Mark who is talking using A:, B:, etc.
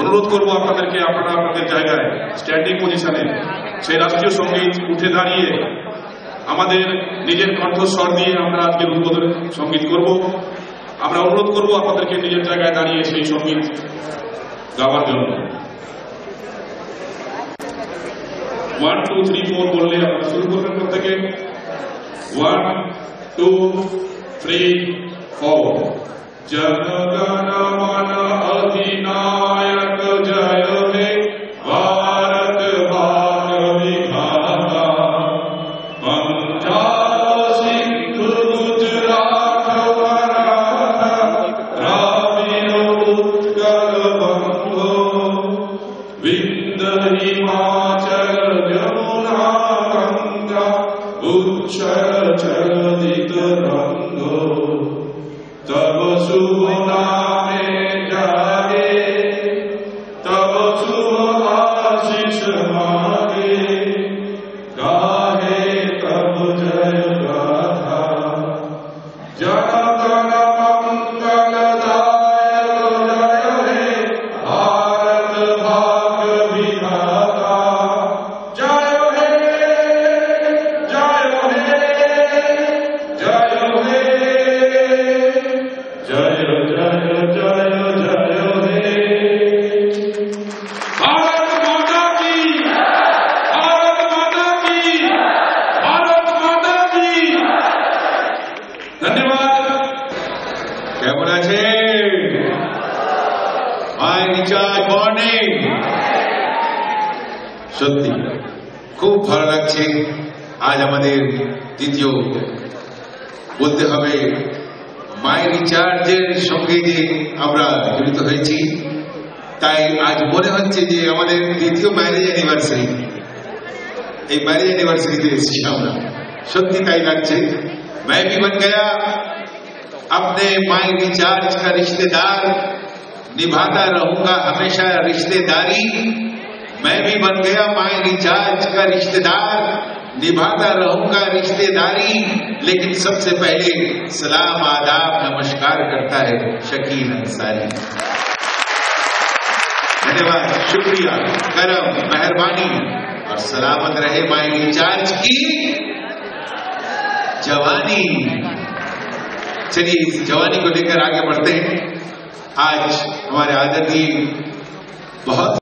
A: অনুরোধ করব আপনাদেরকে আপনারা আপনাদের জায়গায় স্ট্যান্ডিং পজিশনে সেই রাষ্ট্রীয় সঙ্গীত উঠে দাঁড়িয়ে আমাদের নিজের কণ্ঠস্বর দিয়ে আমরা আজকের উদ্বোধনী সঙ্গীত করব। আমরা অনুরোধ করব আপনাদেরকে নিজের জায়গায় দাঁড়িয়ে সেই সঙ্গীত গাওয়ার জন্য। 1 2 3 4 বললে আপনারা শুরু করবেন প্রত্যেকে। 1 2 3 4। জনগণ মন অধিনায়ক জয় হে ভারত ভাগ্য বিধাতা। पंजाब सिंधु गुजरात मराठा द्राविड़ उत्कल बंगो विंध्य हिमाचल यमुना गंगा उच्छल चलित रंगो। तब शुभ नामे जागे तब शुभ आशीष मागे गाहे तब जय गाथा। जनगण मंगलदायक जय हे भारत भाग्य विधाता। जय हे जय हे जय हे जय जय जय जय हे। भारत माता की भारत माता की भारत माता की। धन्यवाद। কেমন আছে মাই রিচার্জ মর্নিং? সত্যি খুব ভালো লাগছে। আজ আমাদের দ্বিতীয় বলতে হবে মাই রিচার্জের সঙ্গে যে আমরা জড়িত হয়েছি, তাই আজ মনে হচ্ছে যে আমাদের দ্বিতীয় ম্যারেজ অ্যানিভার্সারি। এই ম্যারেज एनिवर्सरी एसेছি আমরা, সত্যি তাই লাগছে। मैं भी बन गया अपने माई रिचार्ज का रिश्तेदार, निभाता रहूंगा हमेशा रिश्तेदारी। मैं भी बन गया माई रिचार्ज का रिश्तेदार, निभाता रहूंगा रिश्तेदारी। लेकिन सबसे पहले सलाम आदाब नमस्कार करता है शकील अंसारी। धन्यवाद, शुक्रिया, करम, मेहरबानी और सलामत रहे माई रिचार्ज की जवानी। चलिए इस जवानी को लेकर आगे बढ़ते हैं। आज हमारे आदरणीय बहुत